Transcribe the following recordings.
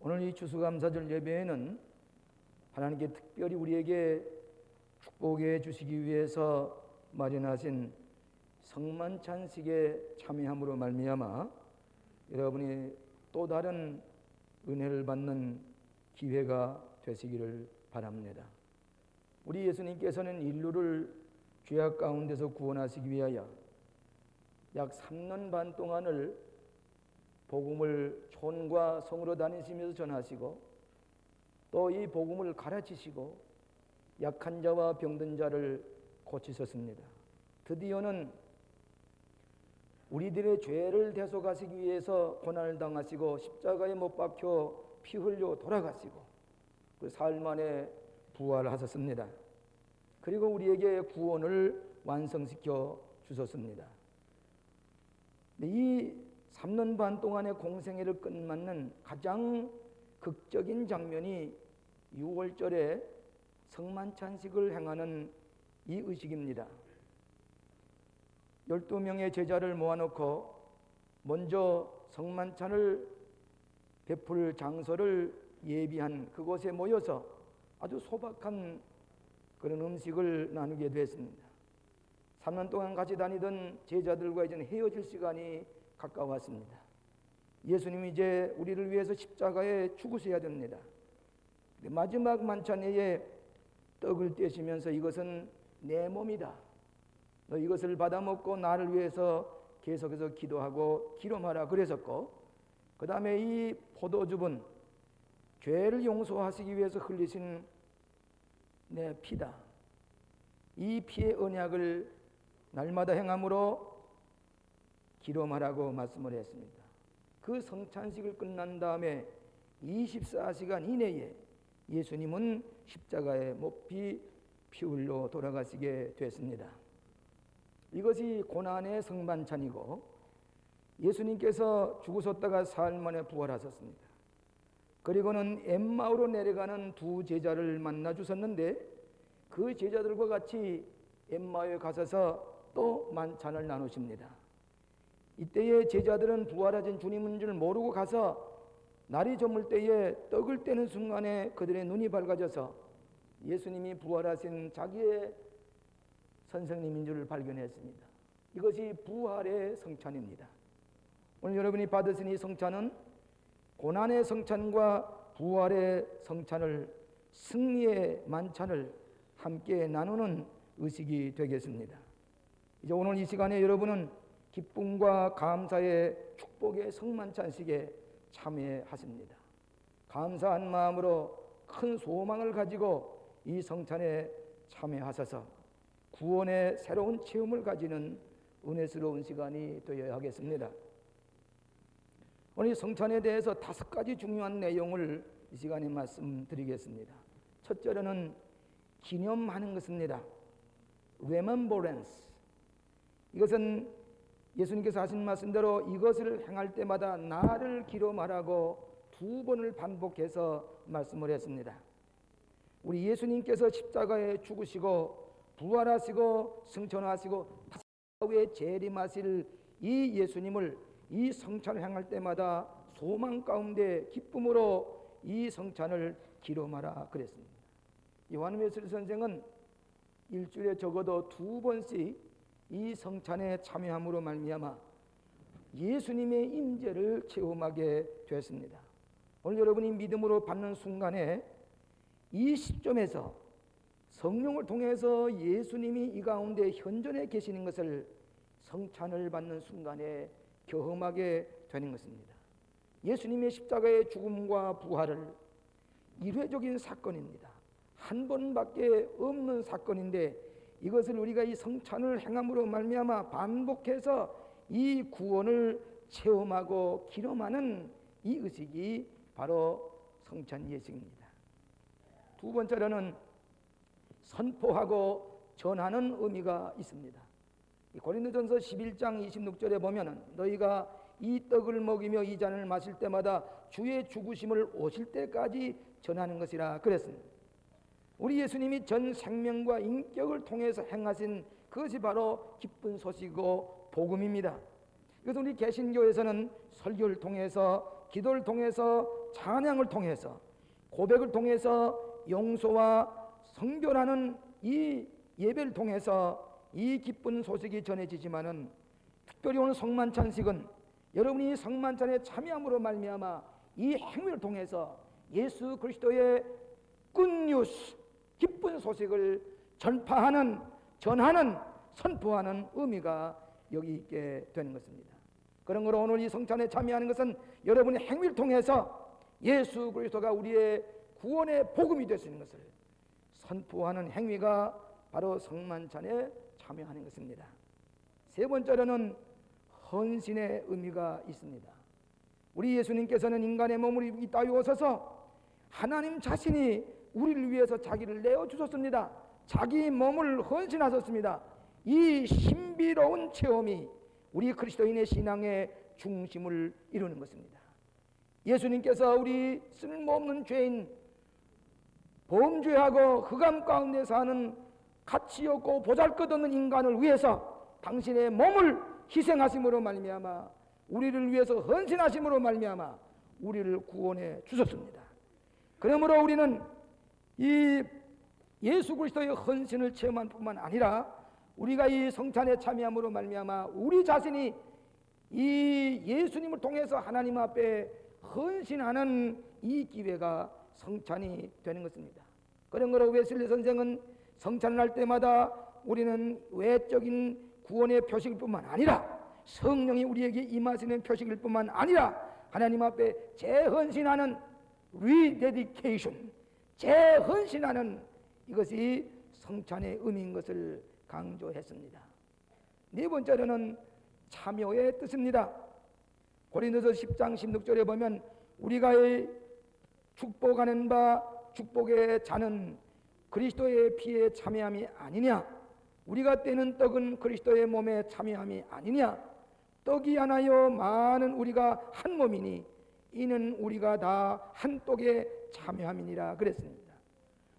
오늘 이 추수감사절 예배에는 하나님께 특별히 우리에게 축복해 주시기 위해서 마련하신 성만찬식에 참여함으로 말미암아 여러분이 또 다른 은혜를 받는 기회가 되시기를 바랍니다. 우리 예수님께서는 인류를 죄악 가운데서 구원하시기 위하여 약 3년 반 동안을 복음을 촌과 성으로 다니시면서 전하시고 또 이 복음을 가르치시고 약한 자와 병든 자를 고치셨습니다. 드디어는 우리들의 죄를 대속하시기 위해서 고난을 당하시고 십자가에 못 박혀 피 흘려 돌아가시고 그 사흘 만에 부활하셨습니다. 그리고 우리에게 구원을 완성시켜 주셨습니다. 이 3년 반 동안의 공생애를 끝맞는 가장 극적인 장면이 6월절에 성만찬식을 행하는 이 의식입니다. 12명의 제자를 모아놓고 먼저 성만찬을 베풀 장소를 예비한 그곳에 모여서 아주 소박한 그런 음식을 나누게 됐습니다. 3년 동안 같이 다니던 제자들과 이제는 헤어질 시간이 가까웠습니다. 예수님이 이제 우리를 위해서 십자가에 죽으셔야 됩니다. 마지막 만찬회에 떡을 떼시면서 이것은 내 몸이다. 너 이것을 받아 먹고 나를 위해서 계속해서 기도하고 기름하라 그랬었고, 그 다음에 이 포도즙은 죄를 용서하시기 위해서 흘리신 내 피다. 이 피의 언약을 날마다 행함으로 기름하라고 말씀을 했습니다. 그 성찬식을 끝난 다음에 24시간 이내에 예수님은 십자가에 못비 피 흘려 돌아가시게 됐습니다. 이것이 고난의 성만찬이고 예수님께서 죽으셨다가 사흘 만에 부활하셨습니다. 그리고는 엠마오로 내려가는 두 제자를 만나 주셨는데 그 제자들과 같이 엠마오에 가셔서 또 만찬을 나누십니다. 이때에 제자들은 부활하신 주님인 줄 모르고 가서 날이 저물 때에 떡을 떼는 순간에 그들의 눈이 밝아져서 예수님이 부활하신 자기의 선생님인 줄을 발견했습니다. 이것이 부활의 성찬입니다. 오늘 여러분이 받으신 이 성찬은 고난의 성찬과 부활의 성찬을, 승리의 만찬을 함께 나누는 의식이 되겠습니다. 이제 오늘 이 시간에 여러분은 기쁨과 감사의 축복의 성만찬식에 참여하십니다. 감사한 마음으로 큰 소망을 가지고 이 성찬에 참여하셔서 구원의 새로운 체험을 가지는 은혜스러운 시간이 되어야 하겠습니다. 오늘 이 성찬에 대해서 5가지 중요한 내용을 이 시간에 말씀드리겠습니다. 첫째로는 기념하는 것입니다. Remembrance. 이것은 예수님께서 하신 말씀대로 이것을 행할 때마다 나를 기념하라고 2번을 반복해서 말씀을 했습니다. 우리 예수님께서 십자가에 죽으시고 부활하시고 승천하시고 후에 재림하실 이 예수님을 이 성찬을 행할 때마다 소망 가운데 기쁨으로 이 성찬을 기념하라 그랬습니다. 요한 웨슬리 선생은 일주일에 적어도 2번씩 이 성찬에 참여함으로 말미암아 예수님의 임재를 체험하게 되었습니다. 오늘 여러분이 믿음으로 받는 순간에 이 시점에서 성령을 통해서 예수님이 이 가운데 현존해 계시는 것을 성찬을 받는 순간에 경험하게 되는 것입니다. 예수님의 십자가의 죽음과 부활을 일회적인 사건입니다. 한 번밖에 없는 사건인데 이것을 우리가 이 성찬을 행함으로 말미암아 반복해서 이 구원을 체험하고 기념하는 이 의식이 바로 성찬 예식입니다. 2번째로는 선포하고 전하는 의미가 있습니다. 고린도전서 11장 26절에 보면은 너희가 이 떡을 먹이며 이 잔을 마실 때마다 주의 죽으심을 오실 때까지 전하는 것이라 그랬습니다. 우리 예수님이 전 생명과 인격을 통해서 행하신 그것이 바로 기쁜 소식이고 복음입니다. 그래서 우리 개신교에서는 설교를 통해서 기도를 통해서 찬양을 통해서, 고백을 통해서 용서와 성결하는 이 예배를 통해서 이 기쁜 소식이 전해지지만은, 특별히 오늘 성만찬식은 여러분이 성만찬에 참여함으로 말미암아 이 행위를 통해서 예수 그리스도의 굿뉴스, 기쁜 소식을 전파하는, 전하는, 선포하는 의미가 여기 있게 되는 것입니다. 그러므로 오늘 이 성찬에 참여하는 것은 여러분의 행위를 통해서 예수 그리스도가 우리의 구원의 복음이 될 수 있는 것을 선포하는 행위가 바로 성만찬에 참여하는 것입니다. 세 번째로는 헌신의 의미가 있습니다. 우리 예수님께서는 인간의 몸을 이 땅에 오셔서 하나님 자신이 우리를 위해서 자기를 내어주셨습니다. 자기 몸을 헌신하셨습니다. 이 신비로운 체험이 우리 그리스도인의 신앙의 중심을 이루는 것입니다. 예수님께서 우리 쓸모없는 죄인, 범죄하고 흑암 가운데 사는 가치 없고 보잘것없는 인간을 위해서 당신의 몸을 희생하심으로 말미암아, 우리를 위해서 헌신하심으로 말미암아 우리를 구원해 주셨습니다. 그러므로 우리는 이 예수 그리스도의 헌신을 체험한 뿐만 아니라 우리가 이 성찬에 참여함으로 말미암아 우리 자신이 이 예수님을 통해서 하나님 앞에 헌신하는 이 기회가 성찬이 되는 것입니다. 그러므로 웨슬리 선생은 성찬을 할 때마다 우리는 외적인 구원의 표식일 뿐만 아니라 성령이 우리에게 임하시는 표식일 뿐만 아니라 하나님 앞에 재헌신하는 리데디케이션, 재헌신하는 이것이 성찬의 의미인 것을 강조했습니다. 네 번째로는 참여의 뜻입니다. 고린도서 10장 16절에 보면 우리가 축복하는 바 축복의 잔은 그리스도의 피에 참여함이 아니냐, 우리가 떼는 떡은 그리스도의 몸에 참여함이 아니냐, 떡이 하나요 많은 우리가 한 몸이니 이는 우리가 다 한 떡에 참여함이니라 그랬습니다.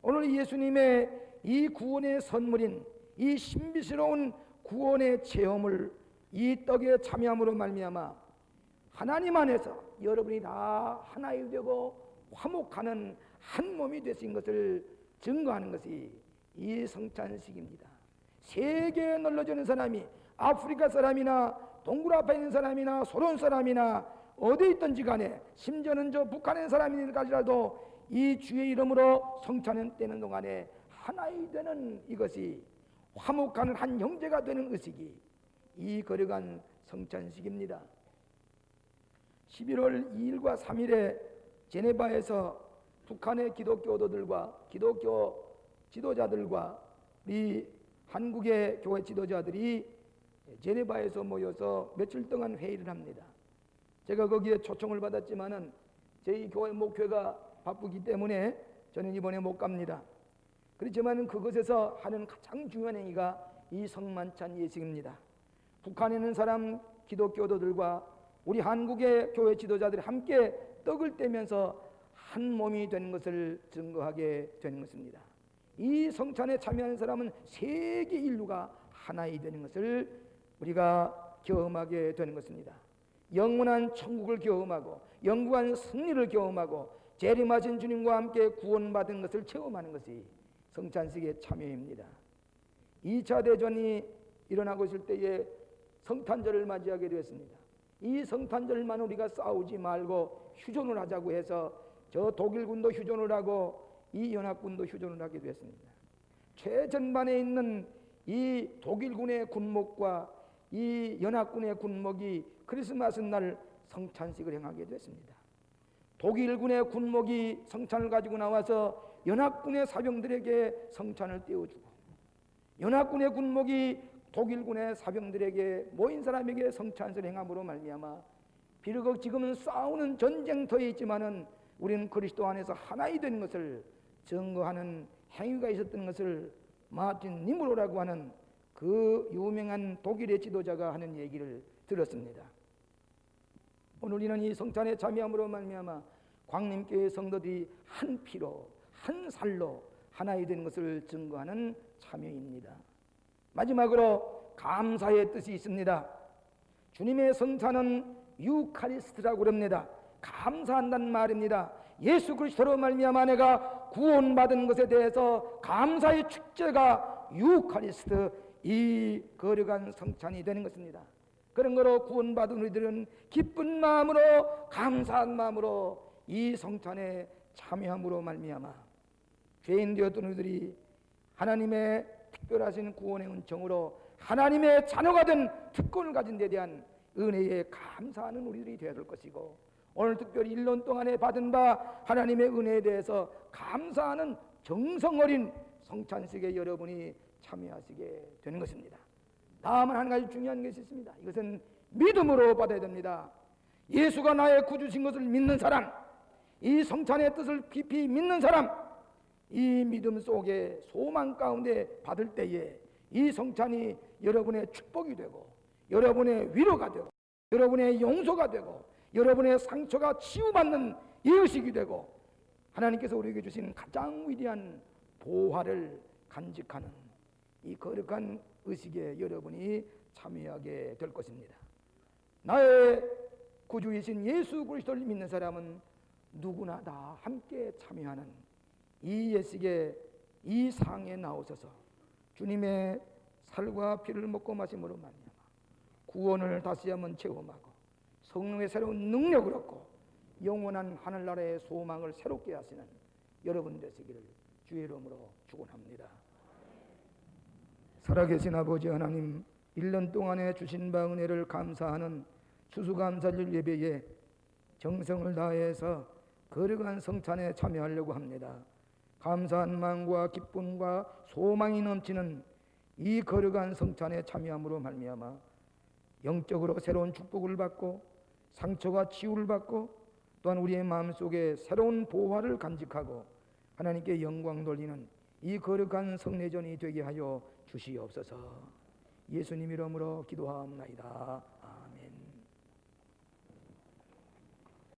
오늘 예수님의 이 구원의 선물인 이 신비스러운 구원의 체험을 이 떡에 참여함으로 말미암아 하나님 안에서 여러분이 다 하나이 되고 화목하는 한 몸이 되신 것을 증거하는 것이 이 성찬식입니다. 세계에 널려지는 사람이 아프리카 사람이나 동굴앞에 있는 사람이나 소련 사람이나 어디 있든지 간에, 심지어는 저 북한에 있는 사람이라도 이 주의 이름으로 성찬을 떼는 동안에 하나이 되는 이것이, 화목하는 한 형제가 되는 의식이 이 거룩한 성찬식입니다. 11월 2일과 3일에 제네바에서 북한의 기독교도들과 기독교 지도자들과 이 한국의 교회 지도자들이 제네바에서 모여서 며칠 동안 회의를 합니다. 제가 거기에 초청을 받았지만은 저희 교회 목회가 바쁘기 때문에 저는 이번에 못 갑니다. 그렇지만 그것에서 하는 가장 중요한 행위가 이 성만찬 예식입니다. 북한에 있는 사람 기독교도들과 우리 한국의 교회 지도자들이 함께 떡을 떼면서 한 몸이 되는 것을 증거하게 되는 것입니다. 이 성찬에 참여하는 사람은 세계 인류가 하나이 되는 것을 우리가 경험하게 되는 것입니다. 영원한 천국을 경험하고 영원한 승리를 경험하고 재림하신 주님과 함께 구원받은 것을 체험하는 것이 성찬식의 참여입니다. 2차 대전이 일어나고 있을 때에 성탄절을 맞이하게 되었습니다. 이 성탄절만 우리가 싸우지 말고 휴전을 하자고 해서 저 독일군도 휴전을 하고 이 연합군도 휴전을 하게 되었습니다. 최전방에 있는 이 독일군의 군목과 이 연합군의 군목이 크리스마스 날 성찬식을 행하게 됐습니다. 독일군의 군목이 성찬을 가지고 나와서 연합군의 사병들에게 성찬을 떼어주고, 연합군의 군목이 독일군의 사병들에게 모인 사람에게 성찬을 행함으로 말미암아 비록 지금은 싸우는 전쟁터에 있지만은 우리는 그리스도 안에서 하나이 되는 것을 증거하는 행위가 있었던 것을 마틴 니무로라고 하는 그 유명한 독일의 지도자가 하는 얘기를 들었습니다. 오늘 우리는 이 성찬에 참여함으로 말미암아 광림교회 성도들이 한 피로 한 살로 하나이 되는 것을 증거하는 참여입니다. 마지막으로 감사의 뜻이 있습니다. 주님의 성찬은 유카리스트라고 합니다. 감사한다는 말입니다. 예수 그리스도로 말미암아 내가 구원받은 것에 대해서 감사의 축제가 유카리스트, 이 거룩한 성찬이 되는 것입니다. 그런 거로 구원받은 우리들은 기쁜 마음으로, 감사한 마음으로 이 성찬에 참여함으로 말미암아 죄인 되었던 우리들이 하나님의 특별하신 구원의 은총으로 하나님의 자녀가 된 특권을 가진 데 대한 은혜에 감사하는 우리들이 되어야 될 것이고, 오늘 특별히 1년 동안에 받은 바 하나님의 은혜에 대해서 감사하는 정성 어린 성찬식에 여러분이 참여하시게 되는 것입니다. 다음은 한 가지 중요한 것이 있습니다. 이것은 믿음으로 받아야 됩니다. 예수가 나의 구주신 것을 믿는 사람, 이 성찬의 뜻을 깊이 믿는 사람, 이 믿음 속에 소망 가운데 받을 때에 이 성찬이 여러분의 축복이 되고, 여러분의 위로가 되고, 여러분의 용서가 되고, 여러분의 상처가 치유받는 이 의식이 되고, 하나님께서 우리에게 주신 가장 위대한 보화를 간직하는 이 거룩한 의식에 여러분이 참여하게 될 것입니다. 나의 구주이신 예수 그리스도를 믿는 사람은 누구나 다 함께 참여하는 이 예식에, 이 상에 나오셔서 주님의 살과 피를 먹고 마심으로 말미암아 구원을 다시 한번 체험하고 성령의 새로운 능력을 얻고 영원한 하늘나라의 소망을 새롭게 하시는 여러분 되시기를 주의 이름으로 축원합니다. 살아계신 아버지 하나님, 1년 동안에 주신 바 은혜를 감사하는 추수감사절 예배에 정성을 다해서 거룩한 성찬에 참여하려고 합니다. 감사한 마음과 기쁨과 소망이 넘치는 이 거룩한 성찬에 참여함으로 말미암아 영적으로 새로운 축복을 받고 상처가 치유를 받고 또한 우리의 마음속에 새로운 보화를 간직하고 하나님께 영광 돌리는 이 거룩한 성례전이 되게 하여 주시옵소서. 예수님 이름으로 기도하옵나이다.